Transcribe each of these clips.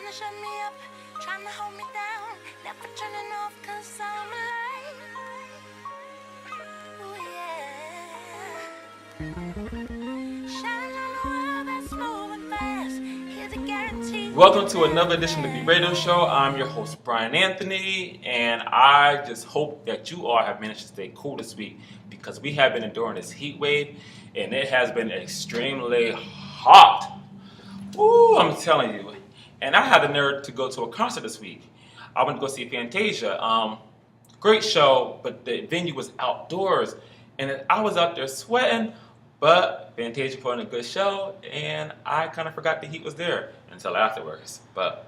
to shut me up, trying to hold me down, never turning off cause I'm alive. Ooh, yeah. Shining on the world that's moving fast. Here's a guarantee. Welcome to another edition of the Radio Show. I'm your host, Brian Anthony, and I just hope that you all have managed to stay cool this week because we have been enduring this heat wave, and it has been extremely hot. Ooh, I'm telling you. And I had the nerve to go to a concert this week. I went to go see Fantasia. Great show, but the venue was outdoors, and I was out there sweating. But Fantasia put on a good show, and I kind of forgot the heat was there until afterwards. But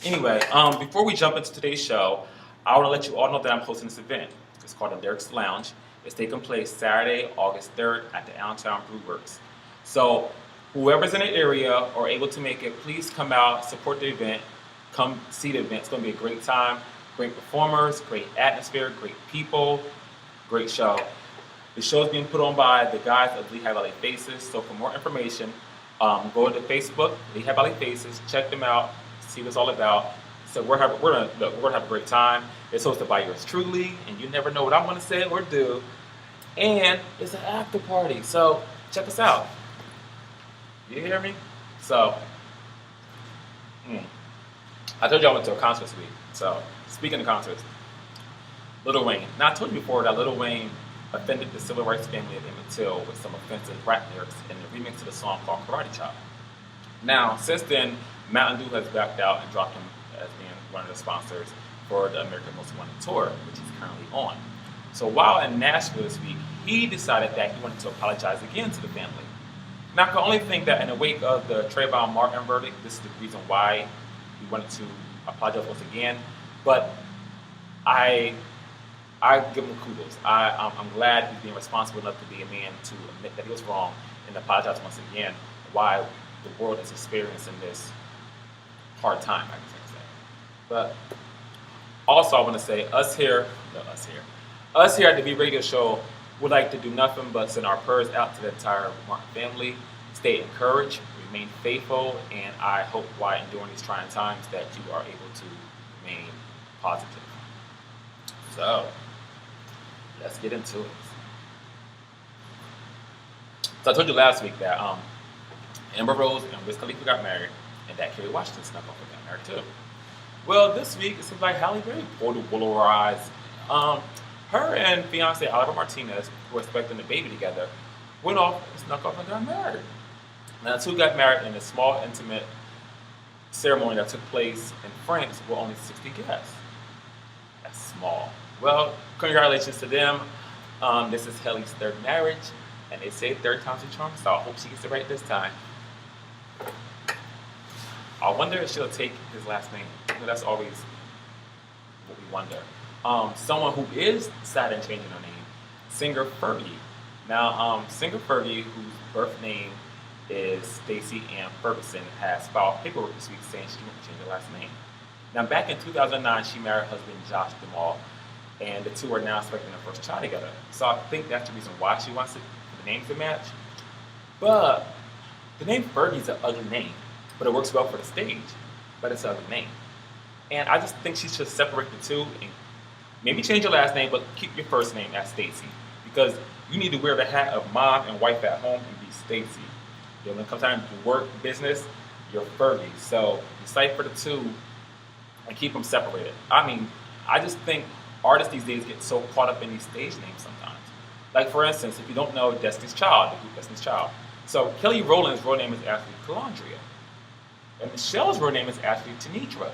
anyway, before we jump into today's show, I want to let you all know that I'm hosting this event. It's called the Lyrics Lounge. It's taking place Saturday, August 3rd at the Allentown Brew Works. So whoever's in the area or able to make it, please come out, support the event, come see the event. It's going to be a great time, great performers, great atmosphere, great people, great show. The show is being put on by the guys of Lehigh Valley Faces. So for more information, go to Facebook, Lehigh Valley Faces, check them out, see what it's all about. So we're gonna have a great time. It's hosted by yours truly, and you never know what I'm gonna say or do. And it's an after party, so check us out. You hear me? So, I told you I went to a concert this week. So, speaking of concerts, Lil Wayne. Now, I told you before that Lil Wayne offended the civil rights family of Emmett Till with some offensive rap lyrics in the remix of the song called Karate Chop. Now, since then, Mountain Dew has backed out and dropped him as being one of the sponsors for the American Most Wanted tour, which he's currently on. So while in Nashville this week, he decided that he wanted to apologize again to the family. Now, I can only think that in the wake of the Trayvon Martin verdict, this is the reason why he wanted to apologize once again. But I give him kudos. I'm glad he's being responsible enough to be a man to admit that he was wrong and apologize once again why the world is experiencing this hard time, I guess I can say. But also I want to say us here at the V Radio Show would like to do nothing but send our prayers out to the entire Martin family. Stay encouraged, remain faithful, and I hope while enduring these trying times that you are able to remain positive. So, let's get into it. So I told you last week that Amber Rose and Wiz Khalifa got married, and that Kerry Washington snuck off and got married too. Well, this week it seems like Halle Berry pulled the wool over her eyes. Her and fiance Oliver Martinez, who were expecting a baby together, went off and snuck off and got married. Now, the two got married in a small, intimate ceremony that took place in France with only 60 guests. That's small. Well, congratulations to them. This is Halle's third marriage, and they say third time's a charm, so I hope she gets it right this time. I wonder if she'll take his last name. You know, that's always what we wonder. Someone who is sad and changing her name, singer Fergie. Now, singer Fergie, whose birth name is Stacey Ann Ferguson, has filed paperwork this week saying she won't change her last name. Now, back in 2009, she married her husband Josh Duhamel, and the two are now expecting their first child together. So I think that's the reason why she wants the names to match. But the name Fergie is an ugly name, but it works well for the stage. But it's an ugly name, and I just think she should separate the two and maybe change your last name, but keep your first name as Stacey, because you need to wear the hat of mom and wife at home and be Stacey. When it comes time to work, business, you're Fergie. So decipher the two and keep them separated. I mean, I just think artists these days get so caught up in these stage names sometimes. Like, for instance, if you don't know Destiny's Child, the group Destiny's Child. So Kelly Rowland's real name is Ashley Calandria. And Michelle's real name is Ashley Tenitra.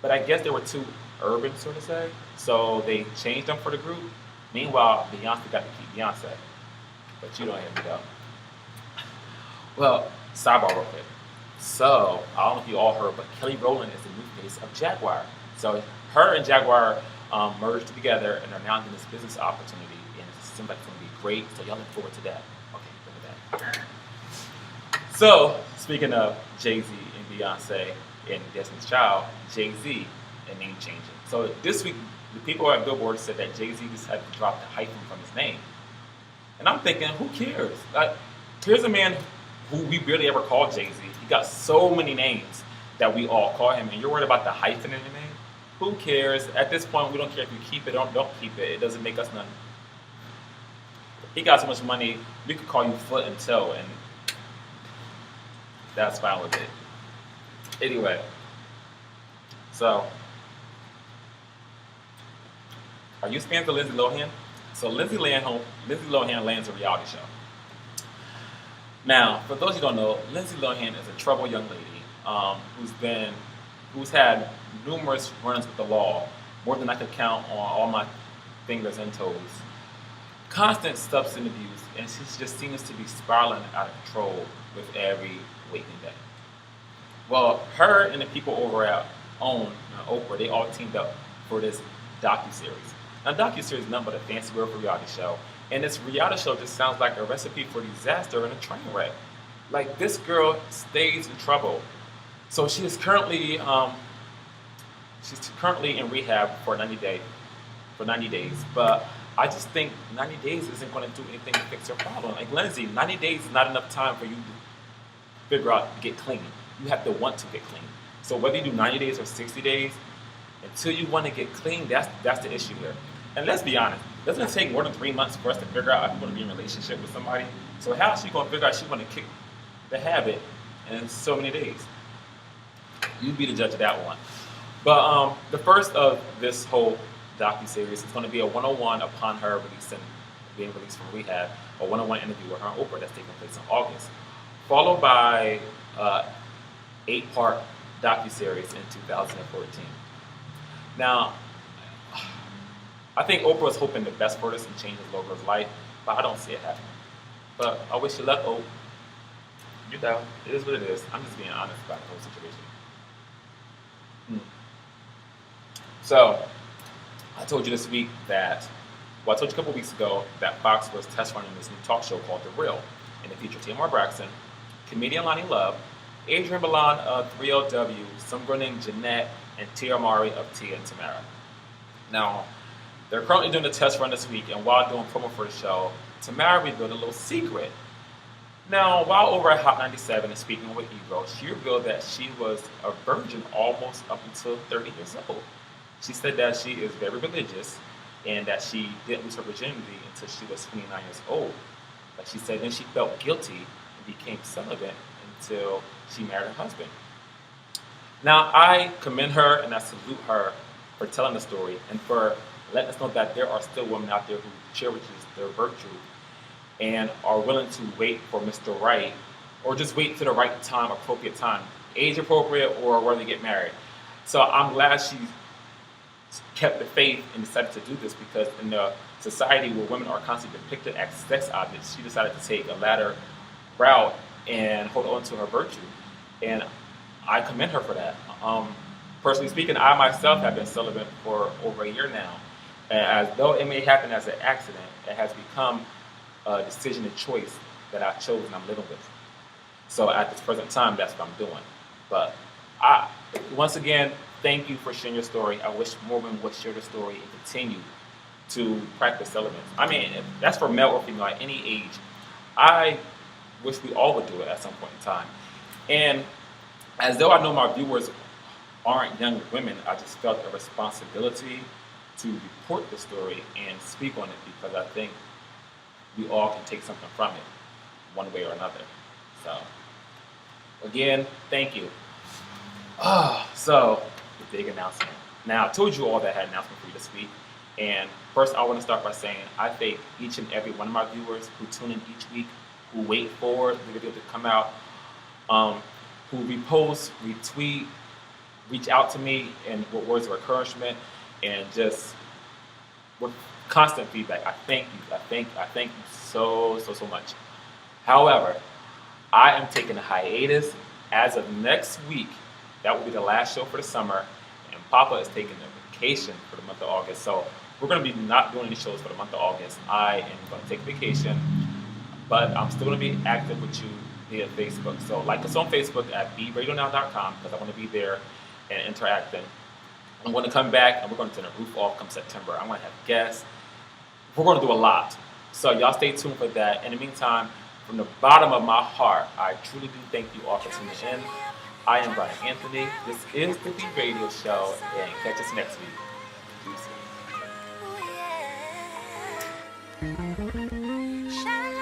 But I guess they were too urban, so to say, so they changed them for the group. Meanwhile, Beyonce got to keep Beyonce. But you don't hear me though. Well, sidebar real quick. So, I don't know if you all heard, but Kelly Rowland is the new face of Jaguar. So, her and Jaguar merged together and are now in this business opportunity, and it seems like it's going to be great, so y'all look forward to that. Okay, look at that. So, speaking of Jay-Z and Beyonce and Destiny's Child, Jay-Z and name changing. So, this week, the people at Billboard said that Jay-Z decided to drop the hyphen from his name. And I'm thinking, who cares? Like, here's a man who we barely ever called Jay-Z. He got so many names. that we all call him, and you're worried about the hyphen in the name. Who cares? At this point, we don't care if you keep it or don't keep it. It doesn't make us none. He got so much money, we could call you Foot and Toe, and that's fine with it. Anyway, so are you fans of Lindsay Lohan? So Lindsay Lohan lands a reality show. Now, for those who don't know, Lindsay Lohan is a troubled young lady who's had numerous run-ins with the law, more than I could count on all my fingers and toes. Constant substance abuse, and she just seems to be spiraling out of control with every waking day. Well, her and the people over at OWN, Oprah, they all teamed up for this docuseries. Now, docuseries is nothing but a fancy word for reality show, and this reality show just sounds like a recipe for disaster and a train wreck. Like, this girl stays in trouble. So she is currently in rehab for 90 days, but I just think 90 days isn't going to do anything to fix her problem. Like, Lindsay, 90 days is not enough time for you to figure out get clean. You have to want to get clean. So whether you do 90 days or 60 days, until you want to get clean, that's the issue here. And let's be honest, doesn't it take more than 3 months for us to figure out if we want to be in a relationship with somebody? So how is she going to figure out she want to kick the habit in so many days? You be the judge of that one. But the first of this whole docuseries is going to be a 101 upon her being released from rehab, a 101 interview with her and Oprah that's taking place in August, followed by 8-part docuseries in 2014. Now, I think Oprah was hoping the best for this and change his Logo's life, but I don't see it happening. But I wish you luck, Oprah. You know, it is what it is. I'm just being honest about the whole situation. So, I told you this week I told you a couple weeks ago that Fox was test running this new talk show called The Real, and it featured Tamar Braxton, comedian Lonnie Love, Adrian Milan of 3LW, some girl named Jeanette, and Tia Mowry of Tia and Tamara. Now, they're currently doing the test run this week, and while doing promo for the show, Tamara revealed a little secret. Now, while over at Hot 97 and speaking with Ebro, she revealed that she was a virgin almost up until 30 years old. She said that she is very religious and that she didn't lose her virginity until she was 29 years old. But she said then she felt guilty and became celibate until she married her husband. Now, I commend her and I salute her for telling the story and for letting us know that there are still women out there who cherishes their virtue and are willing to wait for Mr. Right, or just wait for the right time, appropriate time, age appropriate, or whether they get married. So I'm glad she kept the faith and decided to do this, because in the society where women are constantly depicted as sex objects, she decided to take a latter route and hold on to her virtue. And I commend her for that. Personally speaking, I myself have been celibate for over a year now. And as though it may happen as an accident, it has become a decision and choice that I chose and I'm living with. So at this present time, that's what I'm doing. But once again, thank you for sharing your story. I wish more women would share the story and continue to practice celibacy. I mean, if that's for male or female at any age. I wish we all would do it at some point in time. And as though I know my viewers aren't young women, I just felt a responsibility to report the story and speak on it, because I think we all can take something from it, one way or another. So, again, thank you. So, the big announcement. Now, I told you all that I had an announcement for you this week. And first, I want to start by saying I thank each and every one of my viewers who tune in each week, who wait for the video to come out, who repost, retweet, reach out to me and with words of encouragement, and just with constant feedback. I thank you. I thank you so much. However, I am taking a hiatus as of next week. That will be the last show for the summer, and Papa is taking a vacation for the month of August. So we're going to be not doing any shows for the month of August. I am going to take a vacation, but I'm still going to be active with you via Facebook. So like us on Facebook at BeRadioNow.com, because I want to be there and interacting. I'm going to come back and we're going to turn the roof off come September. I'm going to have guests. We're going to do a lot. So y'all stay tuned for that. In the meantime, from the bottom of my heart, I truly do thank you all for tuning in. I am Brian Anthony. This is the B Radio Show, and catch us next week. Deuces. Ooh, yeah. Sha